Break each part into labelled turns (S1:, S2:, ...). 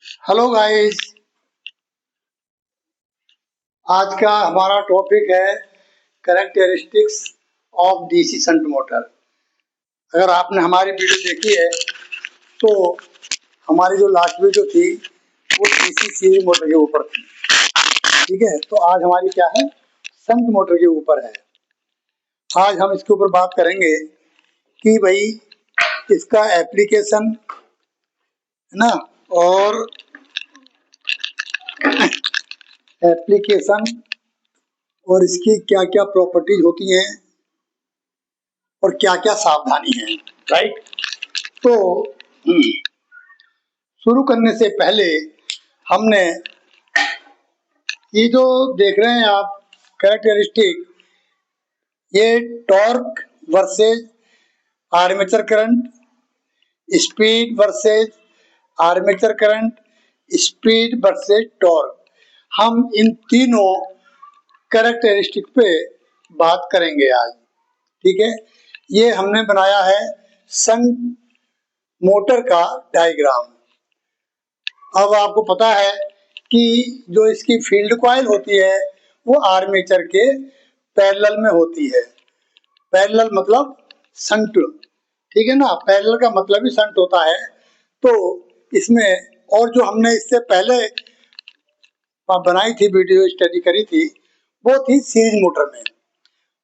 S1: Hello guys. आज का हमारा टॉपिक है characteristics of DC shunt motor. अगर आपने हमारी वीडियो देखी है तो हमारी जो लास्ट वीडियो थी वो डीसी सीरीज मोटर के ऊपर थी। ठीक है, तो आज हमारी क्या है, शंट मोटर के ऊपर है। आज हम इसके ऊपर बात करेंगे कि भाई इसका एप्लीकेशन है ना, और एप्लीकेशन और इसकी क्या क्या प्रॉपर्टीज होती हैं और क्या क्या सावधानी है। राइट, तो शुरू करने से पहले हमने ये जो देख रहे हैं आप कैरेक्टरिस्टिक, ये torque versus armature current, speed versus armature current, speed versus torque, हम इन तीनों कैरेक्टरिस्टिक पे बात करेंगे आज। ठीक है, ये हमने बनाया है शंट मोटर का डायग्राम। अब आपको पता है कि जो इसकी फील्ड कॉइल होती है वो आर्मेचर के पैरेलल में होती है। पैरेलल मतलब शंट, ठीक है ना, पैरेलल का मतलब ही शंट होता है। तो इसमें, और जो हमने इससे पहले बनाई थी, वीडियो स्टडी करी थी, वो थी सीरीज मोटर में।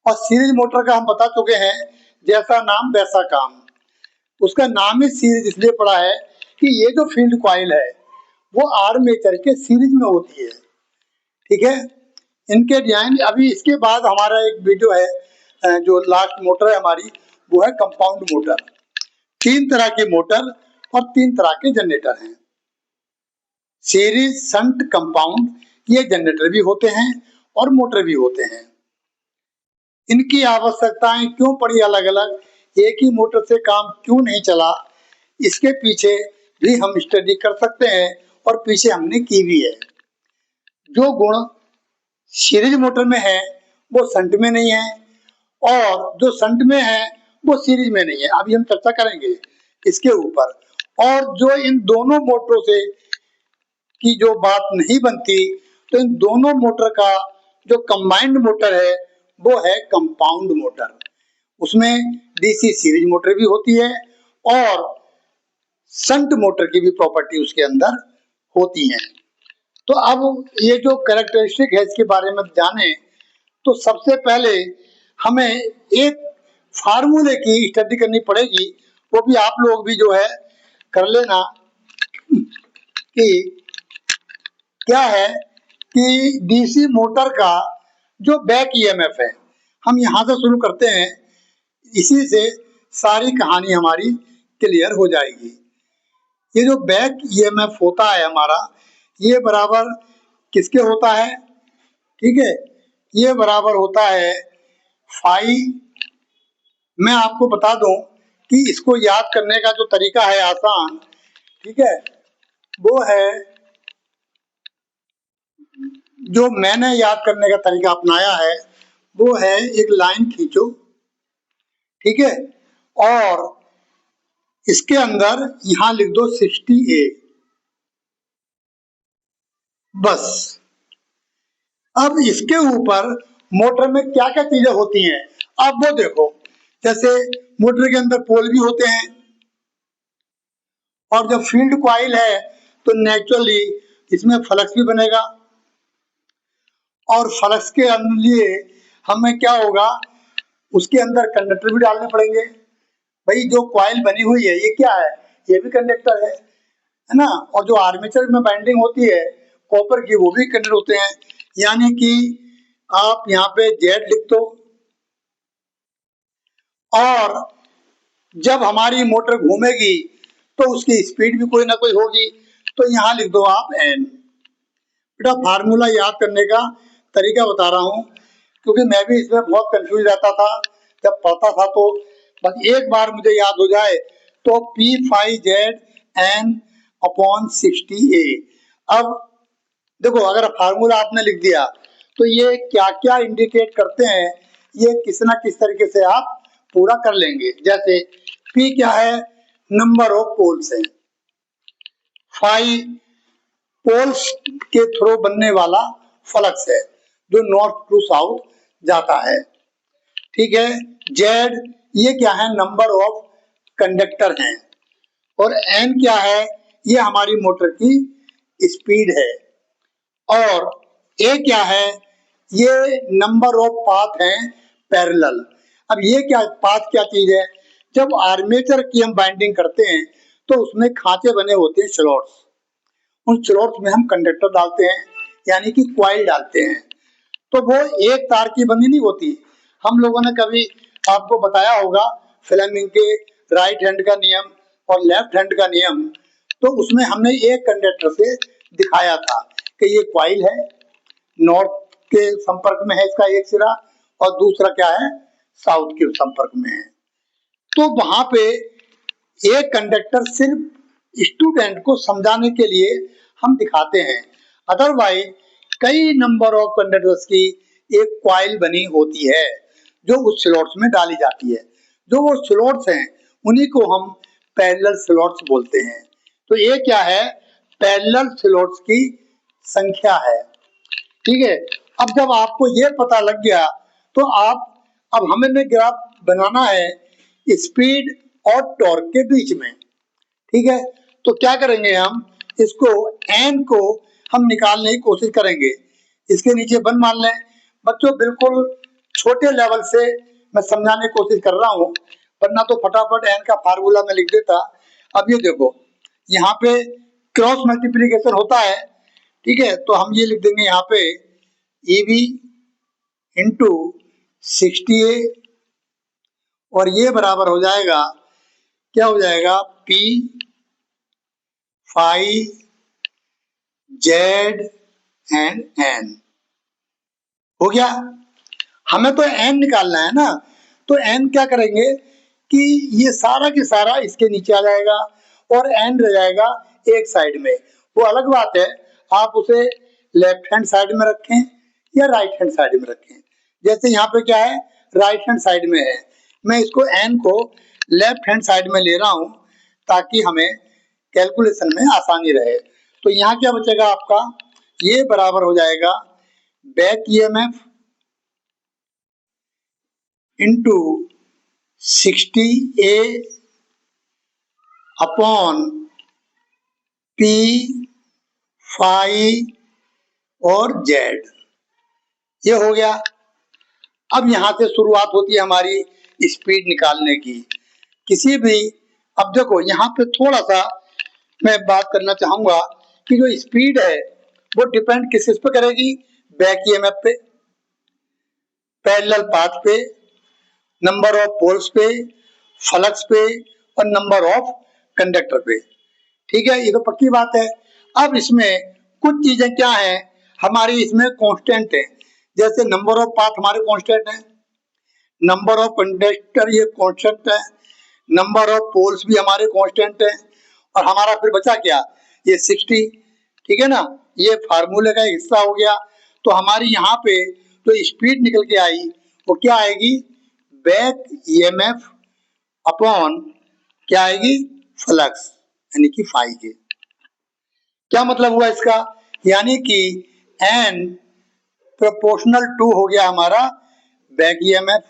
S1: और सीरीज मोटर का हम बता चुके हैं, जैसा नाम वैसा काम। उसका नाम ही सीरीज इसलिए पड़ा है कि ये जो फील्ड कॉइल है वो आर्मेचर के सीरीज में होती है। ठीक है, इनके डिजाइन, अभी इसके बाद हमारा एक वीडियो है, जो लास्ट मोटर है हमारी, वो है कंपाउंड मोटर। तीन तरह के मोटर और तीन तरह के जनरेटर हैं, सीरीज, शंट, कंपाउंड। ये जनरेटर भी होते हैं और मोटर भी होते हैं। इनकी आवश्यकताएं क्यों पड़ी अलग अलग, एक ही मोटर से काम क्यों नहीं चला, इसके पीछे भी हम स्टडी कर सकते हैं और पीछे हमने की भी है। जो गुण सीरीज मोटर में है वो शंट में नहीं है, और जो शंट में है वो सीरीज में नहीं है। अभी हम चर्चा करेंगे इसके ऊपर। और जो इन दोनों मोटरों से की जो बात नहीं बनती, तो इन दोनों मोटर का जो कंबाइंड मोटर है वो है कंपाउंड मोटर। उसमें डीसी सीरीज मोटर भी होती है और शंट मोटर की भी प्रॉपर्टी उसके अंदर होती है। तो अब ये जो कैरेक्टरिस्टिक है इसके बारे में जाने, तो सबसे पहले हमें एक फार्मूले की स्टडी करनी पड़ेगी। वो भी आप लोग भी जो है कर लेना कि क्या है कि डीसी मोटर का जो बैक ईएमएफ है, हम यहां से शुरू करते हैं, इसी से सारी कहानी हमारी क्लियर हो जाएगी। ये जो बैक ईएमएफ होता है हमारा, ये बराबर किसके होता है? ठीक है, ये बराबर होता है फाई। मैं आपको बता दूं कि इसको याद करने का जो तरीका है आसान, ठीक है, वो है, जो मैंने याद करने का तरीका अपनाया है वो है, एक लाइन खींचो, ठीक है, और इसके अंदर यहां लिख दो 60A, बस। अब इसके ऊपर मोटर में क्या क्या चीजें होती हैं अब वो देखो। जैसे मोटर के अंदर पोल भी होते हैं, और जब फील्ड कॉइल है तो नेचुरली इसमें फ्लक्स भी बनेगा, और फ्लक्स के लिए हमें क्या होगा, उसके अंदर कंडक्टर भी डालने पड़ेंगे। भाई जो कॉइल बनी हुई है ये क्या है, ये भी कंडक्टर है ना। और जो आर्मेचर में बाइंडिंग होती है कॉपर की, वो भी कंडक्टर होते हैं। यानी कि आप यहाँ पे जेड लिख दो, और जब हमारी मोटर घूमेगी तो उसकी स्पीड भी कोई ना कोई होगी, तो यहाँ लिख दो आप एन। बेटा फार्मूला याद करने का तरीका बता रहा हूँ, क्योंकि मैं भी इसमें बहुत कंफ्यूज रहता था जब पढ़ता था। तो बस एक बार मुझे याद हो जाए तो P phi Z N upon 60A। अब देखो, अगर फार्मूला आपने लिख दिया तो ये क्या क्या इंडिकेट करते हैं, ये किस ना किस तरीके से आप पूरा कर लेंगे। जैसे पी क्या है, नंबर ऑफ पोल्स है, फाई पोल्स के थ्रू बनने वाला फ्लक्स है जो नॉर्थ टू साउथ जाता है। ठीक है। जेड ये क्या है, नंबर ऑफ कंडक्टर हैं। और एन क्या है, ये हमारी मोटर की स्पीड है। और ए क्या है, ये नंबर ऑफ पाथ हैं पैरेलल। अब ये क्या पाथ क्या चीज है, जब आर्मेचर की हम बाइंडिंग करते हैं तो उसमें खांचे बने होते हैं, स्लॉट्स। उन स्लॉट्स में हम कंडक्टर डालते हैं, यानी कि कॉइल डालते हैं। तो वो एक तार की बनी नहीं होती। हम लोगों ने कभी आपको बताया होगा फ्लेमिंग के राइट हैंड का नियम और लेफ्ट हैंड का नियम। तो उसमें हमने एक कंडक्टर से दिखाया था कि ये कॉइल है, नॉर्थ के संपर्क में है इसका एक सिरा, और दूसरा क्या है, साउथ के संपर्क में है। तो वहां पे एक कंडक्टर सिर्फ स्टूडेंट को समझाने के लिए हम दिखाते हैं। अदरवाइज कई नंबर ऑफ कंडक्टर्स की एक कॉइल बनी होती है जो उस स्लॉट्स में डाली जाती है। जो वो स्लॉट्स हैं उन्हीं को हम पैरेलल स्लॉट्स बोलते हैं। तो ये क्या है, पैरेलल स्लॉट्स की संख्या है। ठीक है। अब जब आपको ये पता लग गया तो अब हमें ग्राफ बनाना है स्पीड और टॉर्क के बीच में। ठीक है। तो क्या करेंगे, हम इसको एन को हम निकालने की कोशिश करेंगे। इसके नीचे 1 मान लें। बच्चों बिल्कुल छोटे लेवल से मैं समझाने की कोशिश कर रहा हूँ, वरना तो फटाफट एन का फार्मूला में लिख देता। अब ये देखो, यहाँ पे क्रॉस मल्टीप्लीकेशन होता है। ठीक है। तो हम ये लिख देंगे यहाँ पे EV इंटू 60A, और ये बराबर हो जाएगा, क्या हो जाएगा, P phi Z and N. हो गया। हमें तो एन निकालना है ना, तो एन क्या करेंगे कि ये सारा की सारा इसके नीचे आ जाएगा और एन रह जाएगा एक साइड में। वो अलग बात है, आप उसे लेफ्ट हैंड साइड में रखें या राइट हैंड साइड में रखें। जैसे यहाँ पे क्या है, राइट हैंड साइड में है, मैं इसको एन को लेफ्ट हैंड साइड में ले रहा हूँ ताकि हमें कैलकुलेशन में आसानी रहे। तो यहाँ क्या बचेगा आपका, ये बराबर हो जाएगा back EMF into 60A upon P phi और जेड। ये हो गया। अब यहां से शुरुआत होती है हमारी स्पीड निकालने की किसी भी। अब देखो यहाँ पे थोड़ा सा मैं बात करना चाहूंगा कि जो स्पीड है वो डिपेंड किस पे करेगी, बैक ईएमएफ पे, पैरेलल पाथ पे, नंबर ऑफ पोल्स पे, फ्लक्स पे, और नंबर ऑफ कंडक्टर पे। ठीक है, ये तो पक्की बात है। अब इसमें कुछ चीजें क्या हैं हमारी, इसमें कांस्टेंट है। जैसे नंबर ऑफ पाथ हमारे कांस्टेंट है, नंबर ऑफ कंडक्टर ये कांस्टेंट है, नंबर ऑफ पोल्स भी हमारे कांस्टेंट है, और हमारा फिर बचा क्या, ये 60। ठीक है ना, ये फार्मूले का हिस्सा हो गया। तो हमारी यहाँ पे जो स्पीड निकल के आई वो क्या आएगी, बैक ईएमएफ अपॉन क्या आएगी, फ्लक्स, यानी कि फाई के। क्या मतलब हुआ इसका, यानी कि एन प्रोपोर्शनल टू हो गया हमारा बैक ईएमएफ,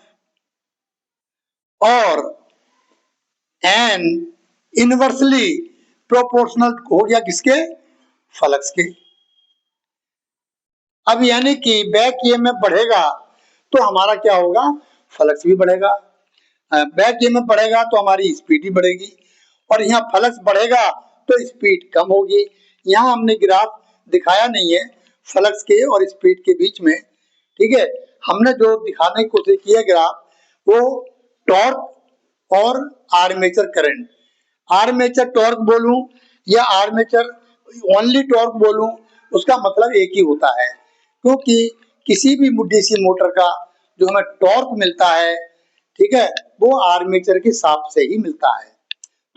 S1: और एन इनवर्सली प्रोपोर्शनल हो गया किसके, फ्लक्स के। अब यानी कि बैक ईएमएफ बढ़ेगा तो हमारा क्या होगा, फ्लक्स भी बढ़ेगा। बैक ईएमएफ बढ़ेगा तो हमारी स्पीड भी बढ़ेगी, और यहाँ फ्लक्स बढ़ेगा तो स्पीड कम होगी। यहाँ हमने ग्राफ दिखाया नहीं है फ्लक्स के और स्पीड के बीच में। ठीक है, हमने जो दिखाने की कोशिश की है ग्राफ, वो टॉर्क और आर्मेचर करंट, आर्मेचर टॉर्क बोलूं या आर्मेचर ओनली टॉर्क बोलूं, उसका मतलब एक ही होता है। क्योंकि किसी भी डीसी मोटर का जो हमें टॉर्क मिलता है, ठीक है, वो आर्मेचर के हिसाब से ही मिलता है।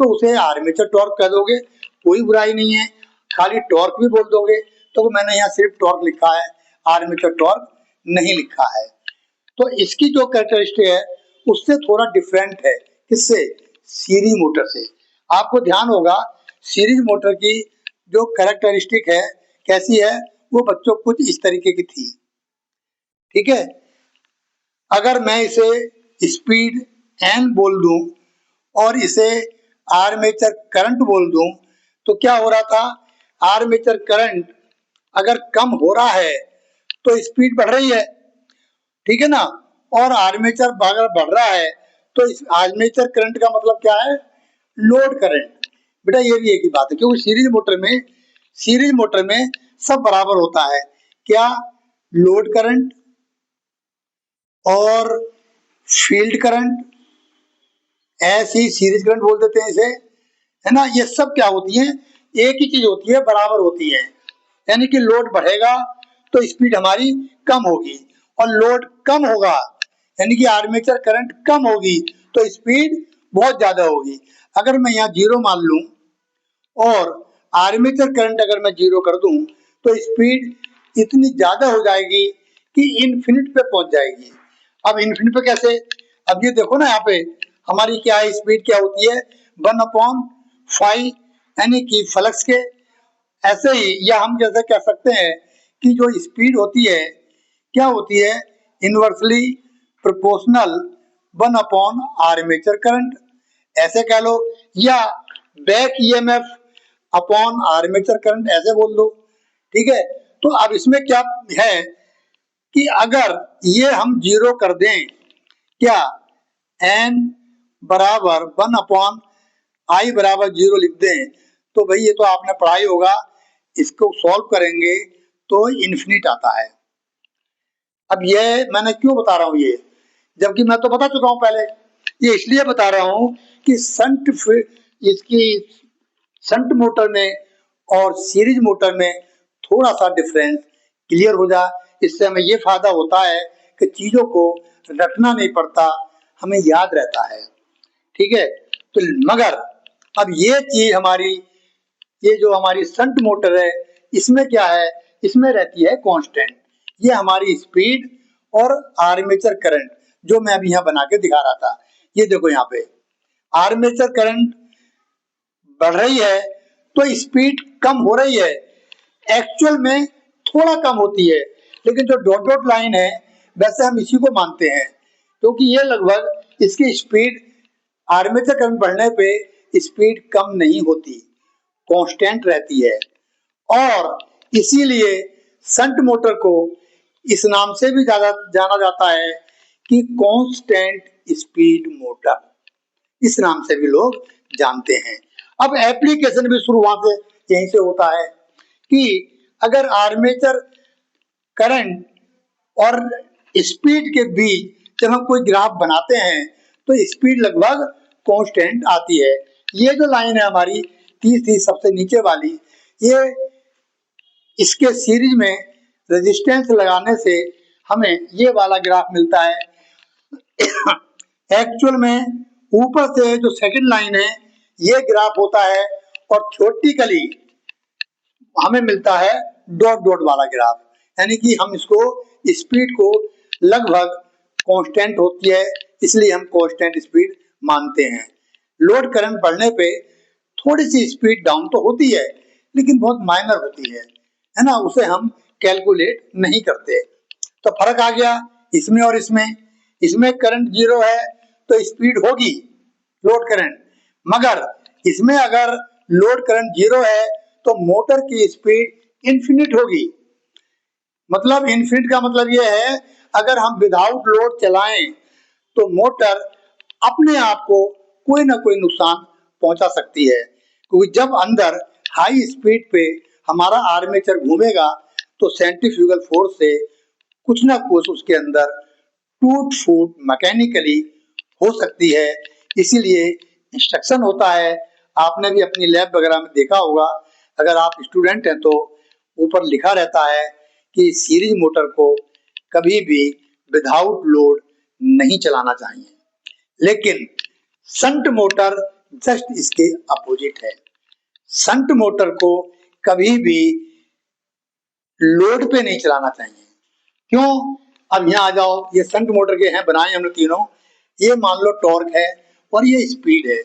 S1: तो उसे आर्मेचर टॉर्क कह दोगे, कोई बुराई नहीं है। खाली टॉर्क भी बोल दोगे तो मैंने यहाँ सिर्फ टॉर्क लिखा है, आर्मेचर टॉर्क नहीं लिखा है। तो इसकी जो कैरेक्टरिस्टिक है उससे थोड़ा डिफरेंट है, किससे, सीरीज मोटर से। आपको ध्यान होगा सीरीज मोटर की जो कैरेक्टरिस्टिक है कैसी है, वो बच्चों कुछ इस तरीके की थी। ठीक है, अगर मैं इसे स्पीड n बोल दूं और इसे आर्मेचर करंट बोल दूं तो क्या हो रहा था, आर्मेचर करंट अगर कम हो रहा है तो स्पीड बढ़ रही है, ठीक है ना, और आर्मेचर अगर बढ़ रहा है तो इस आर्मेचर करंट का मतलब क्या है, लोड करंट। बेटा ये भी एक ही बात है, क्योंकि सीरीज मोटर में सब बराबर होता है, क्या, लोड करंट और फील्ड करंट, ऐसे ही सीरीज करंट बोल देते हैं इसे, है ना। ये सब क्या होती है, एक ही चीज होती है, बराबर होती है। यानी कि लोड बढ़ेगा तो स्पीड हमारी कम होगी, और लोड कम होगा यानी कि आर्मेचर करंट कम होगी तो स्पीड बहुत ज्यादा होगी। अगर मैं यहाँ जीरो मान लूं और आर्मेचर करंट अगर मैं जीरो कर दूं तो स्पीड इतनी ज्यादा हो जाएगी कि इनफिनिट पे पहुंच जाएगी। अब इनफिनिट पे कैसे, अब ये देखो ना, यहाँ पे हमारी क्या है, स्पीड क्या होती है, 1/5 यानी कि फ्लक्स के। ऐसे ही या हम जैसे कह सकते हैं कि जो स्पीड होती है क्या होती है, इनवर्सली प्रोपोर्शनल 1/आर्मेचर करंट, ऐसे कह लो, या back EMF upon armature current ऐसे बोल दो। ठीक है, तो अब इसमें क्या है कि अगर ये हम जीरो कर दें, क्या, n बराबर 1/i बराबर जीरो लिख दें, तो भाई ये तो आपने पढ़ाई होगा, इसको सॉल्व करेंगे तो इन्फिनिट आता है। अब ये मैंने क्यों बता रहा हूं ये, जबकि मैं तो बता चुका हूं पहले। ये इसलिए बता रहा हूं कि इसकी शंट मोटर में और सीरीज मोटर में थोड़ा सा डिफरेंस क्लियर हो जाए। इससे हमें ये फायदा होता है कि चीजों को रटना नहीं पड़ता, हमें याद रहता है। ठीक है, तो मगर अब ये चीज हमारी, ये जो हमारी शंट मोटर है, इसमें क्या है, इसमें रहती है कांस्टेंट। ये हमारी स्पीड और आर्मेचर करंट जो मैं अभी यहाँ बना के दिखा रहा था, ये देखो यहाँ पे आर्मेचर करंट बढ़ रही है तो स्पीड कम हो रही है, एक्चुअल में थोड़ा कम होती है, लेकिन जो डॉट डॉट लाइन है वैसे हम इसी को मानते हैं, क्योंकि ये लगभग इसकी स्पीड आर्मेचर करंट बढ़ने पे स्पीड कम नहीं होती, कांस्टेंट रहती है। और इसीलिए शंट मोटर को इस नाम से भी ज्यादा जाना जाता है कि कांस्टेंट स्पीड मोटर, इस नाम से भी लोग जानते हैं। अब एप्लीकेशन भी शुरू वहां से यहीं से होता है कि अगर आर्मेचर करंट और स्पीड के बीच जब हम कोई ग्राफ बनाते हैं तो स्पीड लगभग कांस्टेंट आती है। ये जो लाइन है हमारी तीसरी सबसे नीचे वाली, ये इसके सीरीज में रेजिस्टेंस लगाने से हमें ये वाला ग्राफ मिलता है। एक्चुअल में ऊपर से जो सेकंड लाइन है ये ग्राफ होता है, और छोटी कली हमें मिलता है डॉट डॉट वाला ग्राफ, यानी कि हम इसको स्पीड को लगभग कांस्टेंट होती है, इसलिए हम कांस्टेंट स्पीड मानते हैं। लोड करंट बढ़ने पे थोड़ी सी स्पीड डाउन तो होती है, लेकिन बहुत माइनर होती है ना, उसे हम कैलकुलेट नहीं करते। तो फर्क आ गया इसमें और इसमें। इसमें करंट जीरो है तो स्पीड होगी लोड करंट, मगर इसमें अगर लोड करंट जीरो है तो मोटर की स्पीड इनफिनिट होगी। मतलब इनफिनिट का मतलब यह है, अगर हम विदाउट लोड चलाएं तो मोटर अपने आप को कोई ना कोई नुकसान पहुंचा सकती है, क्योंकि जब अंदर हाई स्पीड पे हमारा आर्मेचर घूमेगा तो सेंट्रीफ्यूगल फोर्स से कुछ ना कुछ उसके अंदर टूट फूट मैकेनिकली हो सकती है। इसीलिए इंस्ट्रक्शन होता है, आपने भी अपनी लैब वगैरह में देखा होगा, अगर आप स्टूडेंट हैं तो ऊपर लिखा रहता है कि सीरीज मोटर को कभी भी विदाउट लोड नहीं चलाना चाहिए। लेकिन शंट मोटर जस्ट इसके अपोजिट है, शंट मोटर को कभी भी लोड पे नहीं चलाना चाहिए। क्यों, अब यहाँ आ जाओ, ये शंट मोटर के हैं, बनाए हमने तीनों। ये मान लो टॉर्क है और ये स्पीड है,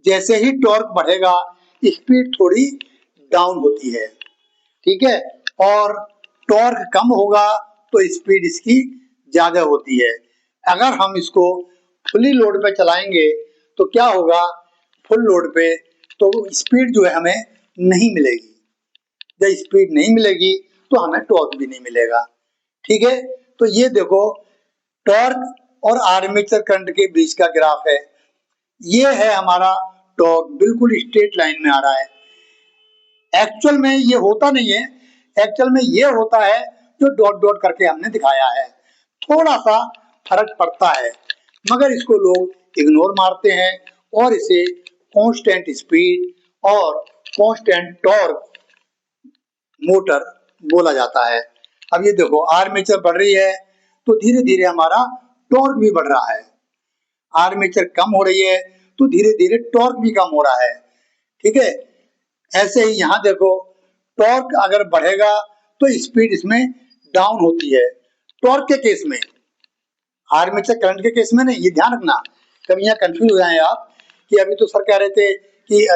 S1: जैसे ही टॉर्क बढ़ेगा स्पीड थोड़ी डाउन होती है, ठीक है। और टॉर्क कम होगा तो स्पीड इसकी ज्यादा होती है। अगर हम इसको फुली लोड पे चलाएंगे तो क्या होगा, फुल लोड पे तो स्पीड जो है हमें नहीं मिलेगी। जब स्पीड नहीं मिलेगी तो हमें टॉर्क भी नहीं मिलेगा। ठीक है, तो ये देखो टॉर्क और आर्मेचर करंट के बीच का ग्राफ है। ये है हमारा टॉर्क, बिल्कुल स्ट्रेट लाइन में आ रहा है। एक्चुअल में ये होता नहीं है, एक्चुअल में ये होता है जो डॉट डॉट करके हमने दिखाया है। थोड़ा सा फर्क पड़ता है मगर इसको लोग इग्नोर मारते हैं और इसे कांस्टेंट स्पीड और कांस्टेंट टॉर्क मोटर बोला जाता है। अब ये देखो आर्मेचर बढ़ रही है तो धीरे धीरे हमारा टॉर्क भी बढ़ रहा है, आर्मेचर कम हो रही है तो धीरे धीरे टॉर्क भी कम हो रहा है। ठीक है, ऐसे ही यहाँ देखो टॉर्क अगर बढ़ेगा तो स्पीड इसमें डाउन होती है। टॉर्क के केस में, आर्मेचर करंट के केस में नहीं, ये ध्यान रखना, कभी यहाँ कंफ्यूज हो जाए आप कि अभी तो सर कह रहे थे कि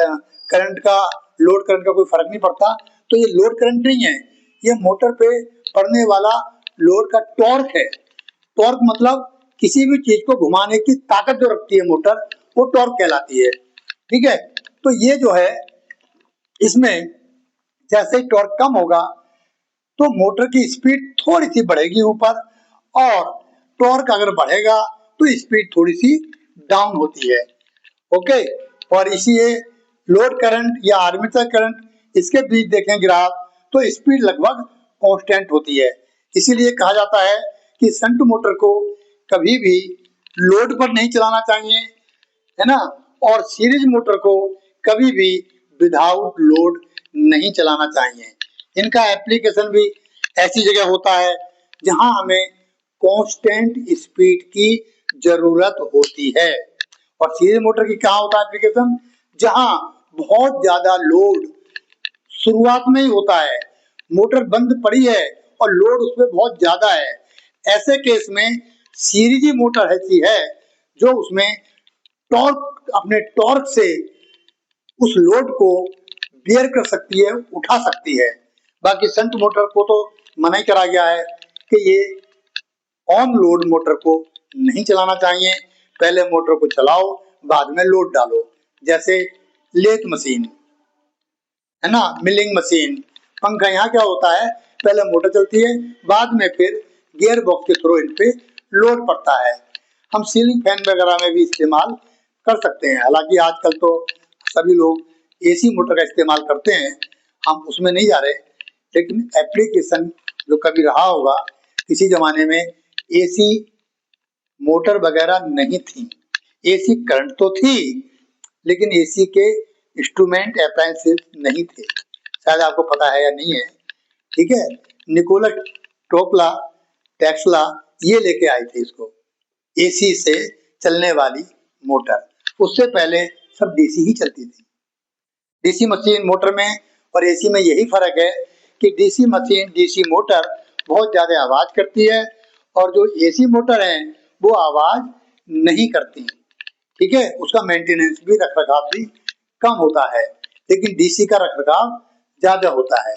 S1: करंट का, लोड करंट का कोई फर्क नहीं पड़ता। तो ये लोड करंट नहीं है, ये मोटर पे पड़ने वाला लोड का टॉर्क है। टॉर्क मतलब किसी भी चीज को घुमाने की ताकत जो रखती है मोटर, वो टॉर्क कहलाती है। ठीक है, तो ये जो है इसमें जैसे ही टॉर्क कम होगा तो मोटर की स्पीड थोड़ी सी बढ़ेगी ऊपर, और टॉर्क अगर बढ़ेगा तो स्पीड थोड़ी सी डाउन होती है। ओके, और इसीलिए लोड करंट या आर्मेचर करंट इसके बीच देखें ग्राफ तो स्पीड लगभग कांस्टेंट होती है। इसीलिए कहा जाता है कि शंट मोटर को कभी भी लोड पर नहीं चलाना चाहिए, है ना, और सीरीज मोटर को कभी भी विदाउट लोड नहीं चलाना चाहिए। इनका एप्लीकेशन भी ऐसी जगह होता है जहां हमें कांस्टेंट स्पीड की जरूरत होती है। और सीरीज मोटर की कहाँ होता है एप्लीकेशन, जहां बहुत ज्यादा लोड शुरुआत में ही होता है, मोटर बंद पड़ी है और लोड उसमें बहुत ज्यादा है। ऐसे केस में सीरीज मोटर ऐसी है जो उसमें टॉर्क, अपने टॉर्क से उस लोड को बेयर कर सकती है, उठा सकती है। बाकी शंट मोटर को तो मना ही करा गया है कि ये ऑन लोड मोटर को नहीं चलाना चाहिए। पहले मोटर को चलाओ, बाद में लोड डालो। जैसे लेथ मशीन है ना, मिलिंग मशीन, पंखा, यहाँ क्या होता है पहले मोटर चलती है, बाद में फिर गियर बॉक्स के थ्रू इन पे लोड पड़ता है। हम सीलिंग फैन वगैरह में भी इस्तेमाल कर सकते हैं। हालांकि आजकल तो सभी लोग एसी मोटर का इस्तेमाल करते हैं, हम उसमें नहीं जा रहे, लेकिन एप्लीकेशन जो कभी रहा होगा, किसी जमाने में एसी मोटर वगैरह नहीं थी, एसी करंट तो थी लेकिन एसी के इंस्ट्रूमेंट अप्लायंसेस नहीं थे। शायद आपको पता है या नहीं है। ठीक है, निकोला टोपला टेस्ला ये लेके आए थे इसको, एसी से चलने वाली मोटर। उससे पहले सब डीसी ही चलती थी। डीसी मशीन मोटर में और एसी में यही फर्क है कि डीसी मशीन, डीसी मोटर बहुत ज्यादा आवाज करती है और जो एसी मोटर है वो आवाज नहीं करती। ठीक है, उसका मेंटेनेंस भी, रखरखाव भी कम होता है, लेकिन डीसी का रखरखाव ज्यादा होता है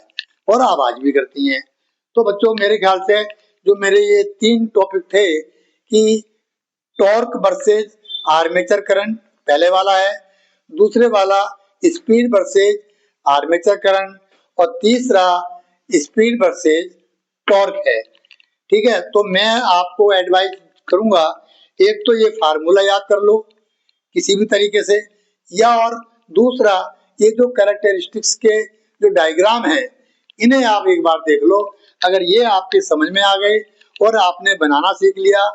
S1: और आवाज भी करती हैं। तो बच्चों मेरे ख्याल से जो मेरे ये 3 टॉपिक थे कि टॉर्क वर्सेज आर्मेचर करंट पहले वाला है, दूसरे वाला स्पीड वर्सेज आर्मेचर करंट, और तीसरा स्पीड वर्सेज टॉर्क है। ठीक है, तो मैं आपको एडवाइस करूंगा, एक तो ये फार्मूला याद कर लो किसी भी तरीके से, या और दूसरा ये जो कैरेक्टरिस्टिक्स के जो डायग्राम है इन्हें आप एक बार देख लो। अगर ये आपके समझ में आ गए और आपने बनाना सीख लिया,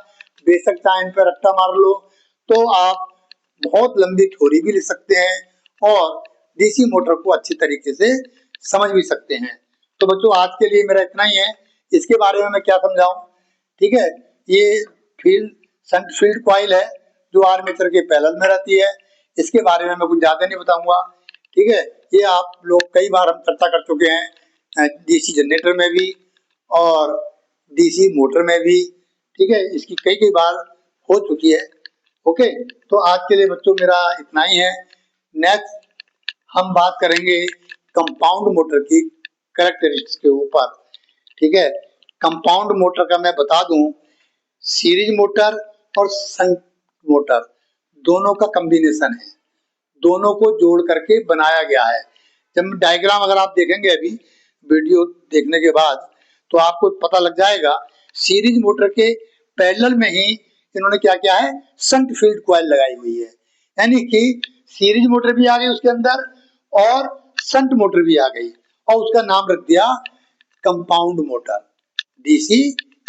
S1: बेशक चाहे इन पर रट्टा मार लो, तो आप बहुत लंबी थ्योरी भी लिख सकते हैं और डीसी मोटर को अच्छी तरीके से समझ भी सकते हैं। तो बच्चों आज के लिए मेरा इतना ही है। इसके बारे में मैं क्या समझाऊं, ठीक है, ये फील्ड शंट फील्ड कॉइल है जो आर्मेचर के पैरेलल में रहती है। इसके बारे में मैं कुछ ज्यादा नहीं बताऊंगा। ठीक है, ये आप लोग कई बार हम चर्चा कर चुके हैं, डीसी जनरेटर में भी और डीसी मोटर में भी। ठीक है, इसकी कई कई बार हो चुकी है। ओके, तो आज के लिए बच्चों मेरा इतना ही है। नेक्स्ट हम बात करेंगे कंपाउंड मोटर की कैरेक्टरिस्टिक्स के ऊपर। ठीक है, कंपाउंड मोटर का मैं बता दूं, सीरीज मोटर और शंट मोटर दोनों का कॉम्बिनेशन है, दोनों को जोड़ करके बनाया गया है। जब डायग्राम अगर आप देखेंगे अभी वीडियो देखने के बाद तो आपको पता लग जाएगा, सीरीज मोटर के पैरेलल में ही इन्होंने क्या किया है, शंट फील्ड कॉइल लगाई हुई है, यानी कि सीरीज मोटर भी आ गई उसके अंदर और शंट मोटर भी आ गई, और उसका नाम रख दिया compound motor, DC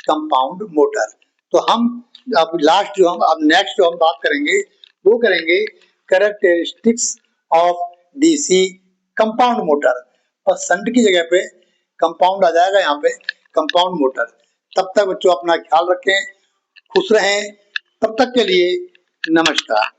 S1: compound motor. तो हम अब लास्ट जो हम अब नेक्स्ट जो हम बात करेंगे वो करेंगे characteristics of DC compound motor, और शंट की जगह पे कंपाउंड आ जाएगा यहाँ पे, कंपाउंड मोटर। तब तक बच्चों अपना ख्याल रखें, खुश रहें, तब तक के लिए नमस्कार।